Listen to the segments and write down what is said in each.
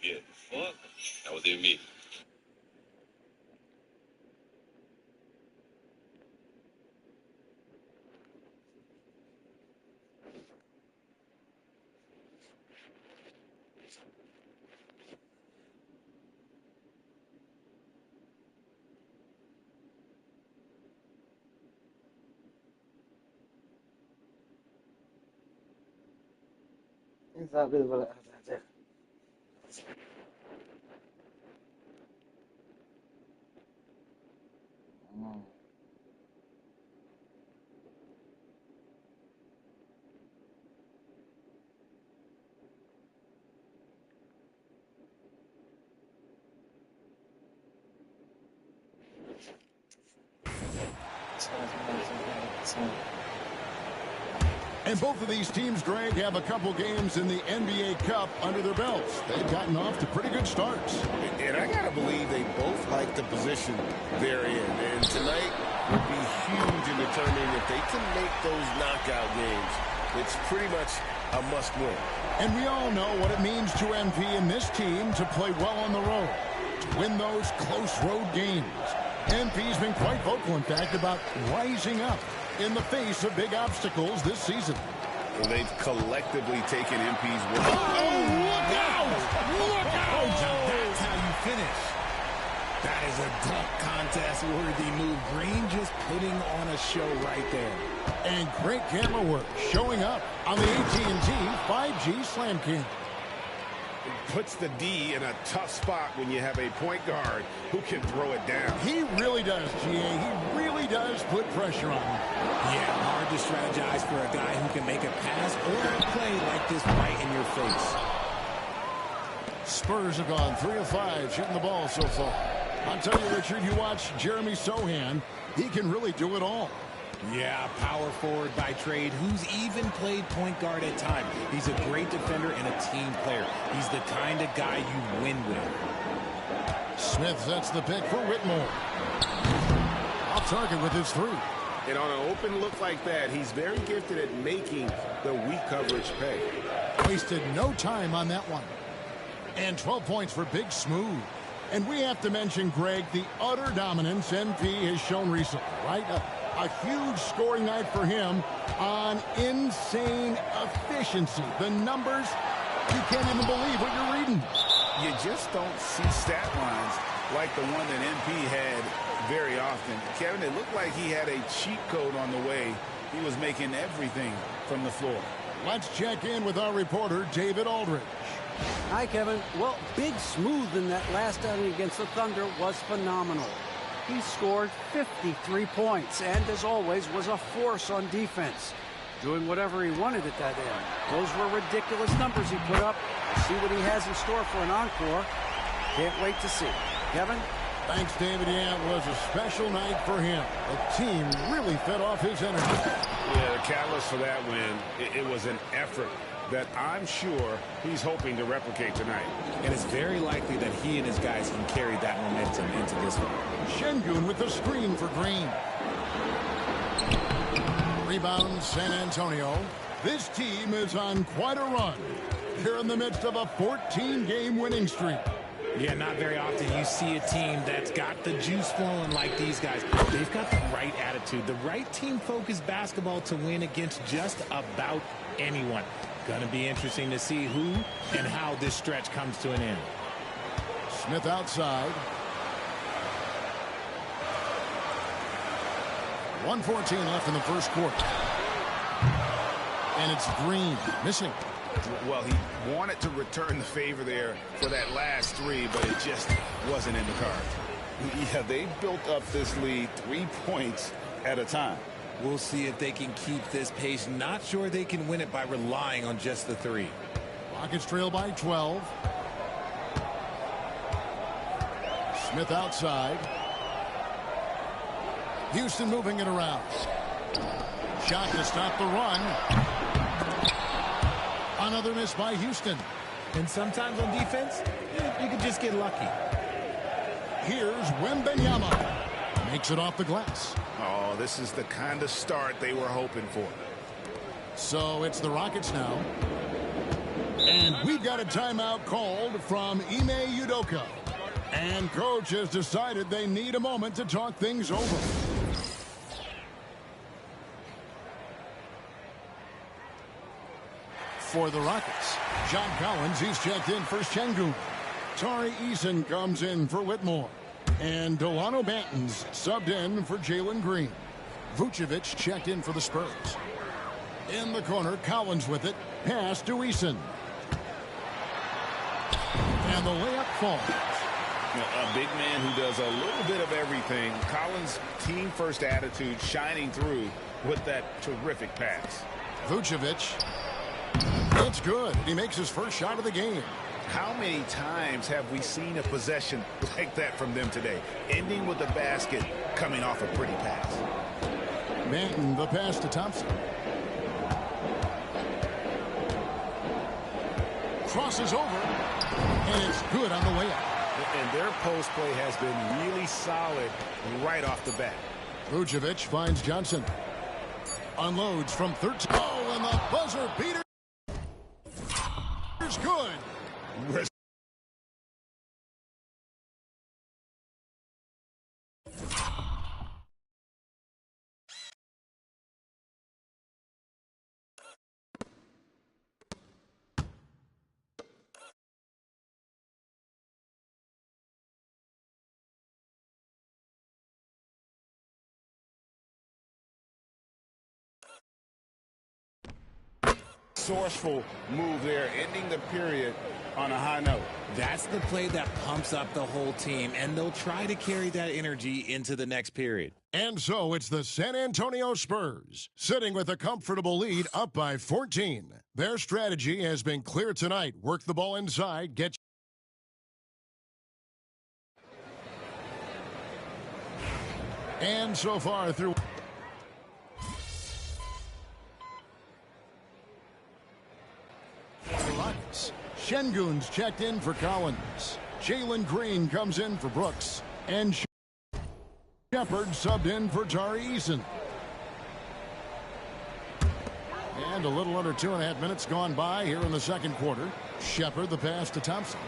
Get fuck. That was in me. Sabi wala. And both of these teams, Greg, have a couple games in the NBA Cup under their belts. They've gotten off to pretty good starts. And I got to believe they both like the position they're in. And tonight will be huge in determining if they can make those knockout games. It's pretty much a must-win. And we all know what it means to MP and this team to play well on the road, to win those close road games. MP's been quite vocal, in fact, about rising up in the face of big obstacles this season. Well, they've collectively taken MP's work. Oh, look out! Look out! Oh, that's how you finish. That is a dunk contest-worthy move. Green just putting on a show right there. And great camera work showing up on the AT&T 5G Slam King. It puts the D in a tough spot when you have a point guard who can throw it down. He really does, GA. He really does put pressure on him. Yeah, hard to strategize for a guy who can make a pass or a play like this right in your face. Spurs have gone 3 of 5 shooting the ball so far. I'll tell you, Richard, you watch Jeremy Sohan, he can really do it all. Yeah, power forward by trade, who's even played point guard at times. He's a great defender and a team player. He's the kind of guy you win with. Smith sets the pick for Whitmore. Off target with his 3. And on an open look like that, he's very gifted at making the weak coverage pay. Wasted no time on that one. And 12 points for Big Smooth. And we have to mention, Greg, the utter dominance MP has shown recently, right? A huge scoring night for him on insane efficiency. The numbers, you can't even believe what you're reading. You just don't see stat lines like the one that MP had very often. Kevin, it looked like he had a cheat code on the way. He was making everything from the floor. Let's check in with our reporter, David Aldridge. Hi, Kevin. Well, Big Smooth in that last outing against the Thunder was phenomenal. He scored 53 points and, as always, was a force on defense, doing whatever he wanted at that end. Those were ridiculous numbers he put up. See what he has in store for an encore. Can't wait to see. Kevin? Thanks, David. Yeah, it was a special night for him. The team really fed off his energy. Yeah, the catalyst for that win, it was an effort that I'm sure he's hoping to replicate tonight. And it's very likely that he and his guys can carry that momentum into this one. Şengün with the screen for Green. Rebound, San Antonio. This team is on quite a run. They're in the midst of a 14-game winning streak. Yeah, not very often you see a team that's got the juice flowing like these guys. They've got the right attitude, the right team-focused basketball to win against just about anyone. Going to be interesting to see who and how this stretch comes to an end. Smith outside. 1:14 left in the first quarter. And it's Green missing. Well, he wanted to return the favor there for that last 3, but it just wasn't in the cards. Yeah, they built up this lead 3 points at a time. We'll see if they can keep this pace. Not sure they can win it by relying on just the 3. Rockets trail by 12. Smith outside. Houston moving it around. Shot to stop the run. Another miss by Houston. And sometimes on defense, you can just get lucky. Here's Wembanyama. Makes it off the glass. Oh, this is the kind of start they were hoping for. So it's the Rockets now. And we've got a timeout called from Ime Udoka. And coach has decided they need a moment to talk things over. For the Rockets, John Collins, he's checked in for Şengün. Tari Eason comes in for Whitmore. And Delano Banton's subbed in for Jalen Green. Vucevic checked in for the Spurs. In the corner, Collins with it. Pass to Eason. And the layup falls. A big man who does a little bit of everything. Collins' team-first attitude shining through with that terrific pass. Vucevic. It's good. He makes his first shot of the game. How many times have we seen a possession like that from them today? Ending with a basket, coming off a pretty pass. Banton, the pass to Thompson. Crosses over, and it's good on the way up. And their post play has been really solid right off the bat. Vucevic finds Johnson. Unloads from 13. Oh, and the buzzer beater is good. Resourceful move there, ending the period on a high note. That's the play that pumps up the whole team, and they'll try to carry that energy into the next period. And so it's the San Antonio Spurs, sitting with a comfortable lead up by 14. Their strategy has been clear tonight. Work the ball inside, get. And so far through. Rockets. Şengün's checked in for Collins. Jalen Green comes in for Brooks. And Shepard subbed in for Tari Eason. And a little under 2.5 minutes gone by here in the second quarter. Shepard the pass to Thompson.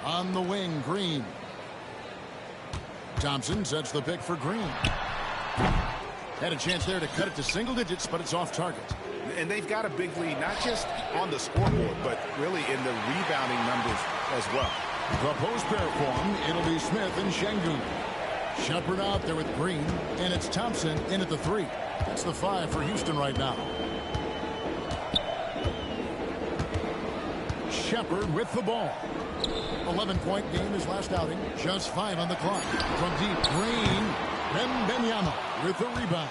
On the wing, Green. Thompson sets the pick for Green. Had a chance there to cut it to single digits, but it's off target. And they've got a big lead, not just on the scoreboard, but really in the rebounding numbers as well. The post pair form, it'll be Smith and Şengün. Shepard out there with Green, and it's Thompson in at the 3. That's the 5 for Houston right now. Shepard with the ball. 11-point game his last outing. Just 5 on the clock. From deep, Green. Wembanyama with the rebound.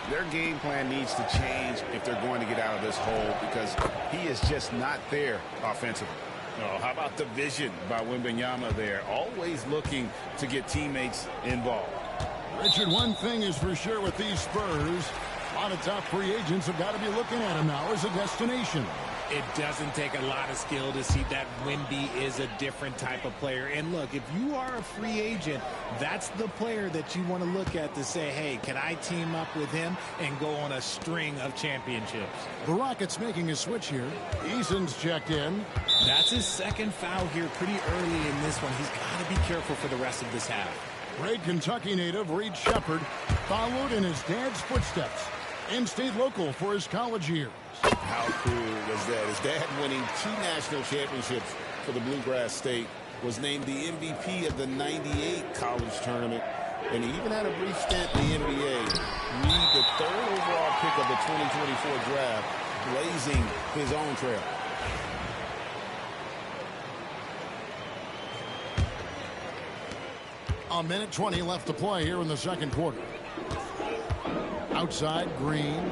Their game plan needs to change if they're going to get out of this hole because he is just not there offensively. Oh, how about the vision by Wembanyama there? Always looking to get teammates involved. Richard, one thing is for sure with these Spurs, a lot of top free agents have got to be looking at him now as a destination. It doesn't take a lot of skill to see that Wemby is a different type of player. And look, if you are a free agent, that's the player that you want to look at to say, hey, can I team up with him and go on a string of championships? The Rockets making a switch here. Eason's checked in. That's his second foul here pretty early in this one. He's got to be careful for the rest of this half. Great Kentucky native Reed Shepard followed in his dad's footsteps and stayed local for his college years. How cool was that? His dad winning 2 national championships for the Bluegrass State, was named the MVP of the '98 college tournament, and he even had a brief stint in the NBA. Reed, the 3rd overall pick of the 2024 draft, blazing his own trail. A minute 20 left to play here in the second quarter. Outside, Green.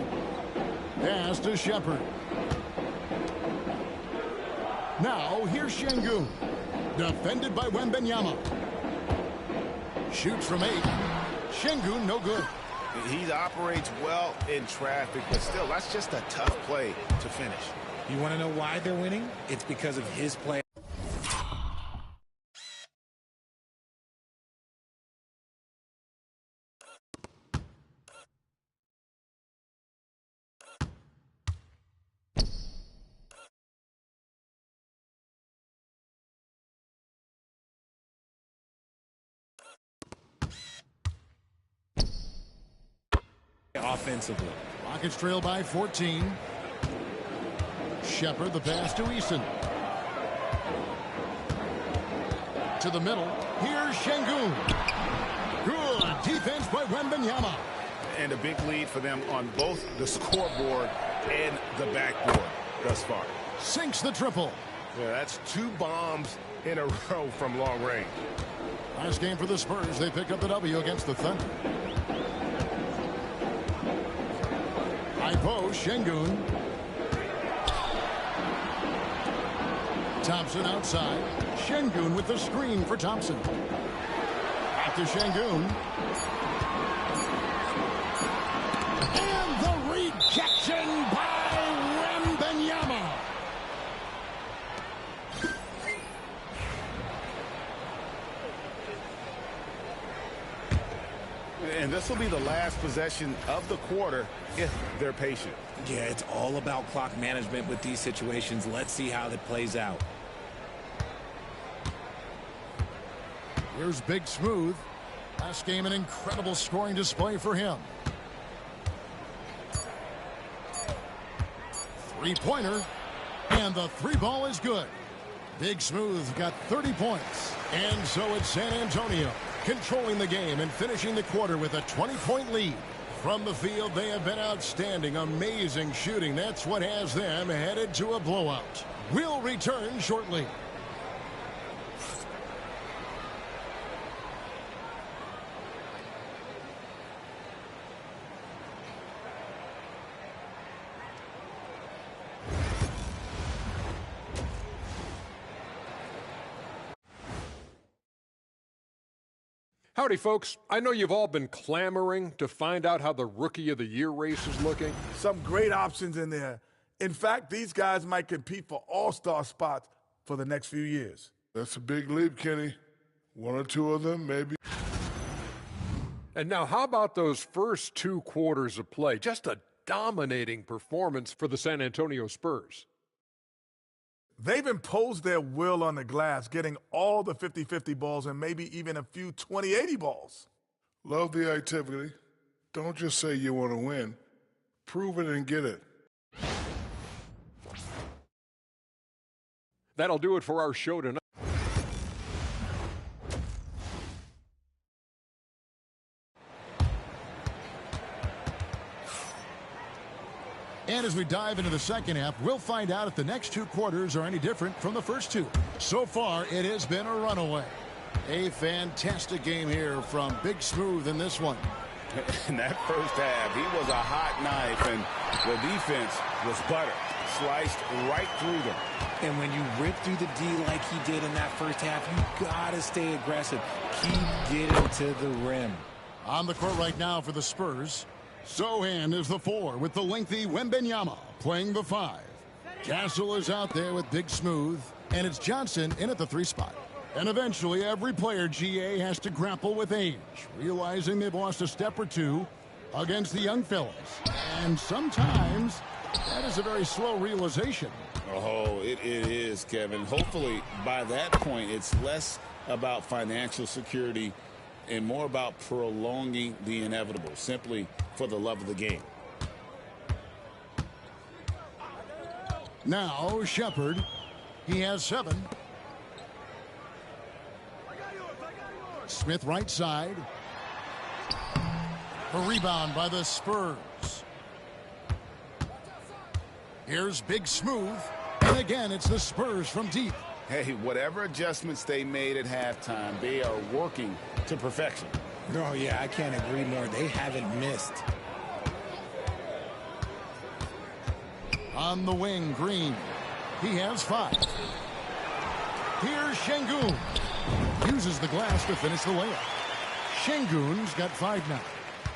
Pass to Shepard. Now, here's Şengün. Defended by Wembanyama. Shoots from 8. Şengün, no good. He operates well in traffic, but still, that's just a tough play to finish. You want to know why they're winning? It's because of his play. offensively. Rockets trail by 14. Shepard, the pass to Eason. To the middle. Here's Şengün. Good defense by Wembanyama. And a big lead for them on both the scoreboard and the backboard thus far. Sinks the triple. Yeah, that's 2 bombs in a row from long range. Last game for the Spurs. They pick up the W against the Thunder. High post, Şengün. Thompson outside. Şengün with the screen for Thompson. Back to Şengün. And the rejection by Wembanyama. And this will be the last possession of the quarter if they're patient. Yeah, it's all about clock management with these situations. Let's see how that plays out. Here's Big Smooth. Last game, an incredible scoring display for him. Three-pointer. And the 3-ball is good. Big Smooth got 30 points. And so it's San Antonio controlling the game and finishing the quarter with a 20-point lead. From the field, they have been outstanding. Amazing shooting. That's what has them headed to a blowout. We'll return shortly. Howdy, folks. I know you've all been clamoring to find out how the Rookie of the Year race is looking. Some great options in there. In fact, these guys might compete for all-star spots for the next few years. That's a big leap, Kenny. 1 or 2 of them, maybe. And now, how about those first 2 quarters of play? Just a dominating performance for the San Antonio Spurs. They've imposed their will on the glass, getting all the 50-50 balls and maybe even a few 20-80 balls. Love the activity. Don't just say you want to win. Prove it and get it. That'll do it for our show tonight. And as we dive into the second half, we'll find out if the next 2 quarters are any different from the first 2. So far, it has been a runaway. A fantastic game here from Big Smooth in this one. In that first half, he was a hot knife, and the defense was butter. Sliced right through them. And when you rip through the D like he did in that first half, you gotta stay aggressive. Keep getting to the rim. On the court right now for the Spurs, Sohan is the 4 with the lengthy Wembanyama playing the 5. Castle is out there with Big Smooth, and it's Johnson in at the 3 spot. And eventually every player, GA, has to grapple with age, realizing they've lost a step or 2 against the young fellas. And sometimes that is a very slow realization. Oh, it is, Kevin. Hopefully by that point it's less about financial security and more about prolonging the inevitable, simply for the love of the game. Now Shepard, he has 7. Smith right side. A rebound by the Spurs. Here's Big Smooth, and again it's the Spurs from deep. Hey, whatever adjustments they made at halftime, they are working to perfection. Oh, yeah, I can't agree more. They haven't missed. On the wing, Green. He has 5. Here's Şengün. Uses the glass to finish the layup. Şengün's got 5 now.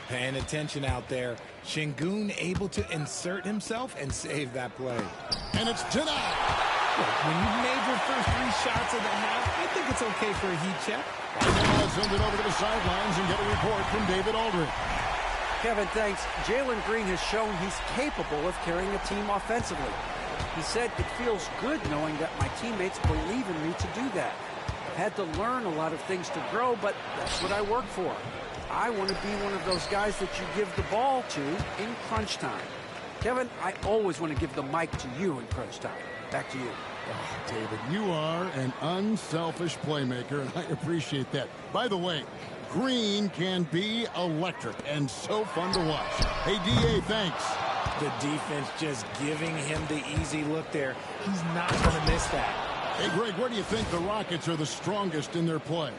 Paying attention out there. Şengün able to insert himself and save that play. And it's denied. When you've made your first 3 shots of the half, I think it's okay for a heat check. Right now, let's send it over to the sidelines and get a report from David Aldridge. Kevin, thanks. Jalen Green has shown he's capable of carrying a team offensively. He said, "It feels good knowing that my teammates believe in me to do that. I've had to learn a lot of things to grow, but that's what I work for." I want to be one of those guys that you give the ball to in crunch time. Kevin, I always want to give the mic to you in crunch time. Back to you. Oh, David, you are an unselfish playmaker, and I appreciate that. By the way, Green can be electric and so fun to watch. Hey, D.A., thanks. The defense just giving him the easy look there. He's not going to miss that. Hey, Greg, where do you think the Rockets are the strongest in their play?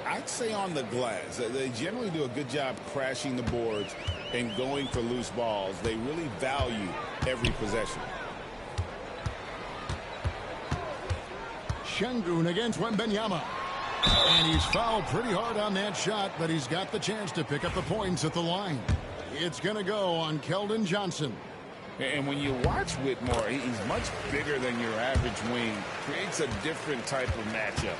I'd say on the glass. They generally do a good job crashing the boards and going for loose balls. They really value every possession. Şengün against Wembanyama. And he's fouled pretty hard on that shot, but he's got the chance to pick up the points at the line. It's going to go on Keldon Johnson. And when you watch Whitmore, he's much bigger than your average wing. Creates a different type of matchup.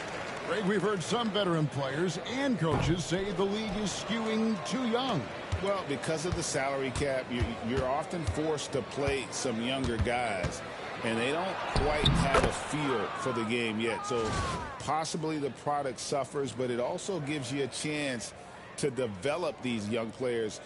Greg, we've heard some veteran players and coaches say the league is skewing too young. Well, because of the salary cap, you're often forced to play some younger guys, and they don't quite have a feel for the game yet. So possibly the product suffers, but it also gives you a chance to develop these young players.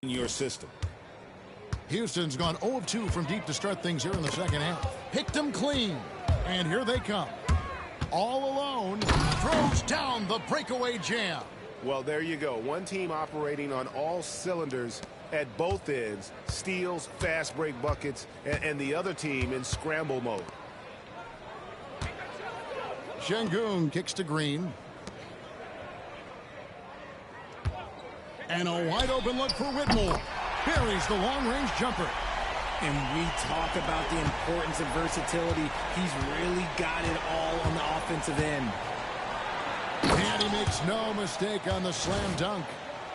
In your system. Houston's gone 0 of 2 from deep to start things here in the second half. Picked them clean. And here they come. All alone. Throws down the breakaway jam. Well, there you go. One team operating on all cylinders at both ends. Steals, fast break buckets, and the other team in scramble mode. Şengün kicks to Green. And a wide open look for Whitmore. Buries the long-range jumper. And we talk about the importance of versatility. He's really got it all on the offensive end. And he makes no mistake on the slam dunk.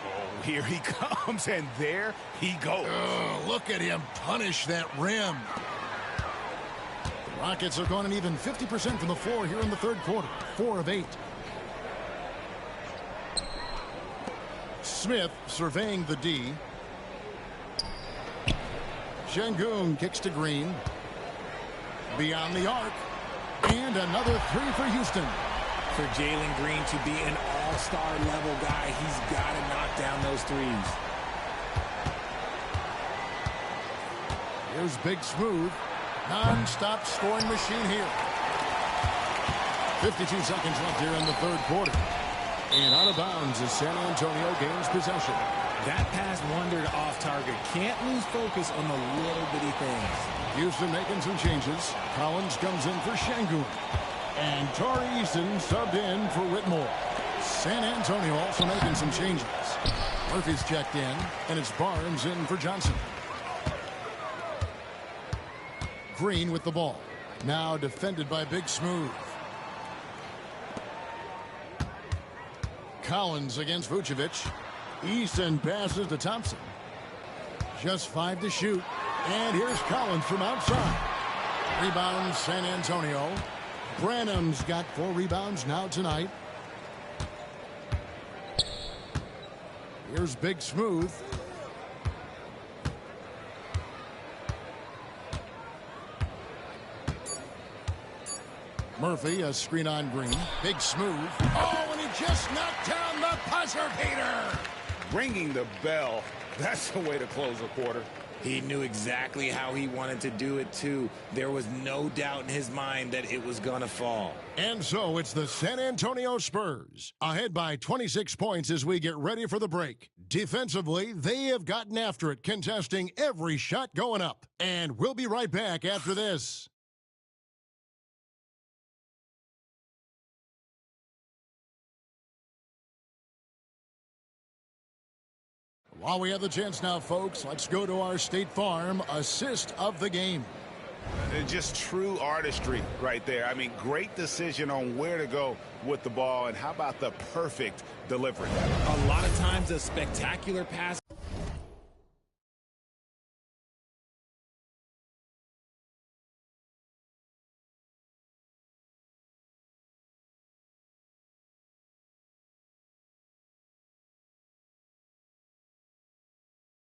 Oh, here he comes, and there he goes. Oh, look at him punish that rim. The Rockets are going an even 50% from the floor here in the third quarter. 4 of 8. Smith surveying the D. Şengün kicks to Green. Beyond the arc. And another 3 for Houston. For Jalen Green to be an all-star level guy, he's got to knock down those threes. Here's Big Smooth. Non-stop scoring machine here. 52 seconds left here in the third quarter. And out of bounds as San Antonio gains possession. That pass wandered off target. Can't lose focus on the little bitty things. Houston making some changes. Collins comes in for Şengün. And Tari Eason subbed in for Whitmore. San Antonio also making some changes. Murphy's checked in, and it's Barnes in for Johnson. Green with the ball. Now defended by Big Smooth. Collins against Vucevic. Eason passes to Thompson. Just 5 to shoot. And here's Collins from outside. Rebound San Antonio. Branham's got 4 rebounds now tonight. Here's Big Smooth. Murphy, a screen on Green. Big Smooth. Oh, and he just knocked down the buzzer beater. Ringing the bell. That's the way to close a quarter. He knew exactly how he wanted to do it, too. There was no doubt in his mind that it was going to fall. And so it's the San Antonio Spurs, ahead by 26 points as we get ready for the break. Defensively, they have gotten after it, contesting every shot going up. And we'll be right back after this. While we have the chance now, folks, let's go to our State Farm assist of the game. Just true artistry right there. I mean, great decision on where to go with the ball, and how about the perfect delivery? A lot of times a spectacular pass.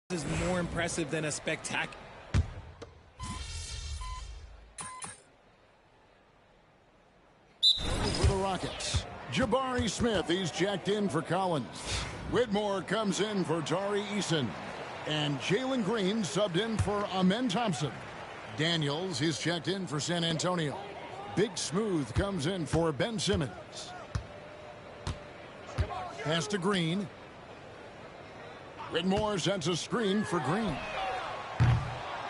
Is more impressive than a spectacular. For the Rockets, Jabari Smith, he's jacked in for Collins. Whitmore comes in for Tari Eason. And Jalen Green subbed in for Amen Thompson. Daniels, he's checked in for San Antonio. Big Smooth comes in for Ben Simmons. Pass to Green. Whitmore sends a screen for Green.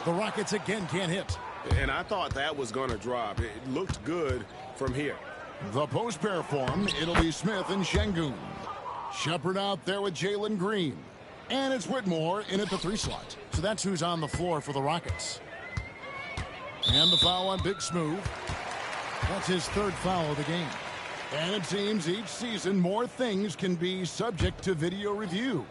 The Rockets again can't hit. And I thought that was going to drop. It looked good from here. The post pair form, it'll be Smith and Şengün. Shepard out there with Jalen Green. And it's Whitmore in at the 3 slot. So that's who's on the floor for the Rockets. And the foul on Big Smooth. That's his 3rd foul of the game. And it seems each season more things can be subject to video review.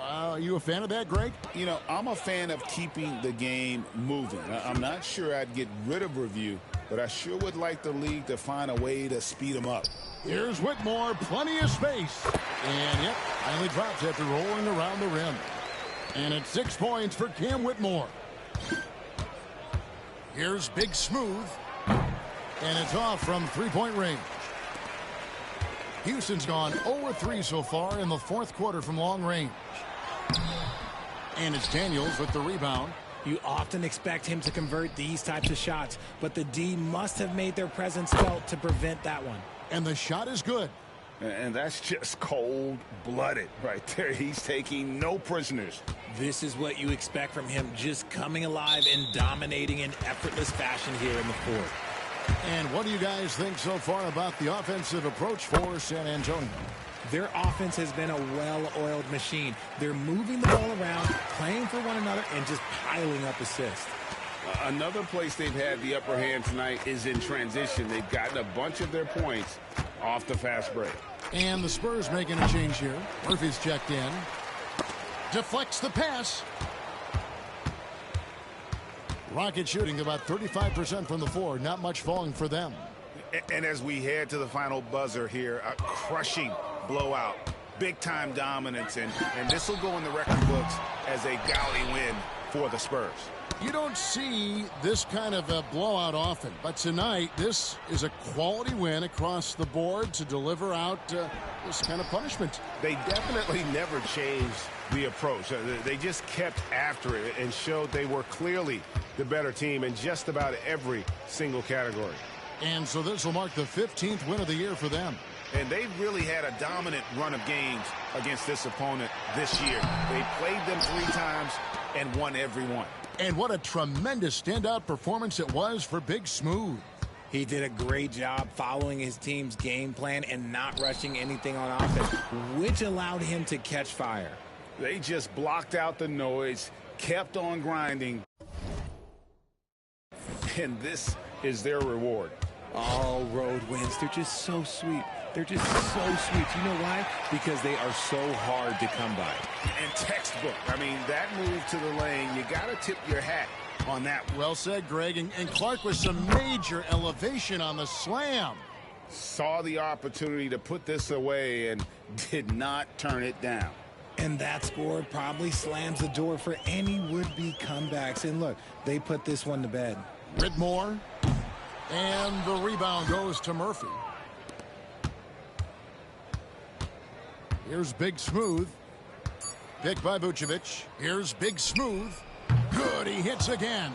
Are you a fan of that, Greg? You know, I'm a fan of keeping the game moving. I'm not sure I'd get rid of review, but I sure would like the league to find a way to speed them up. Here's Whitmore, plenty of space. And yep, finally drops after rolling around the rim. And it's 6 points for Cam Whitmore. Here's Big Smooth. And it's off from 3-point range. Houston's gone 0-3 so far in the 4th quarter from long range. And it's Daniels with the rebound. You often expect him to convert these types of shots, but the D must have made their presence felt to prevent that one. And the shot is good. And that's just cold-blooded right there. He's taking no prisoners. This is what you expect from him, just coming alive and dominating in effortless fashion here in the 4th. And what do you guys think so far about the offensive approach for San Antonio? Their offense has been a well-oiled machine. They're moving the ball around, playing for one another, and just piling up assists. Another place they've had the upper hand tonight is in transition. They've gotten a bunch of their points off the fast break. And the Spurs making a change here. Murphy's checked in. Deflects the pass. Rockets shooting about 35% from the floor. Not much falling for them. And as we head to the final buzzer here, a crushing blowout. Big-time dominance. And this will go in the record books as a gaudy win for the Spurs. You don't see this kind of a blowout often, but tonight this is a quality win across the board to deliver out this kind of punishment. They definitely never changed the approach. They just kept after it and showed they were clearly the better team in just about every single category. And so this will mark the 15th win of the year for them. And they've really had a dominant run of games against this opponent this year. They played them 3 times and won every one. And what a tremendous standout performance it was for Big Smooth. He did a great job following his team's game plan and not rushing anything on offense, which allowed him to catch fire. They just blocked out the noise, kept on grinding. And this is their reward. All road wins. They're just so sweet. They're just so sweet. You know why? Because they are so hard to come by. And textbook. I mean, that move to the lane, you got to tip your hat on that. Well said, Greg. And Clark with some major elevation on the slam. Saw the opportunity to put this away and did not turn it down. And that score probably slams the door for any would-be comebacks. And look, they put this one to bed. Whitmore. And the rebound goes to Murphy. Here's Big Smooth. Picked by Vucevic. Here's Big Smooth. Good, he hits again.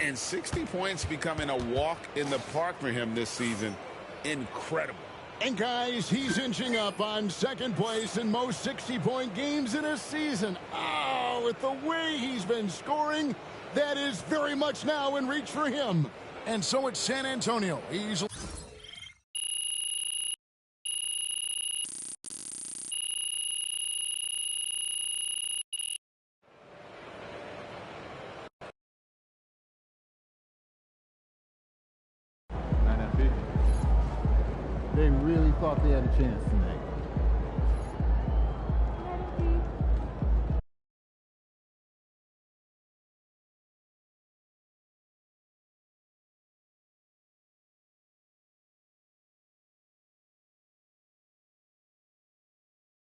And 60 points becoming a walk in the park for him this season. Incredible. And guys, he's inching up on second place in most 60-point games in a season. Oh, with the way he's been scoring, that is very much now in reach for him. And so it's San Antonio. He's... They really thought they had a chance tonight.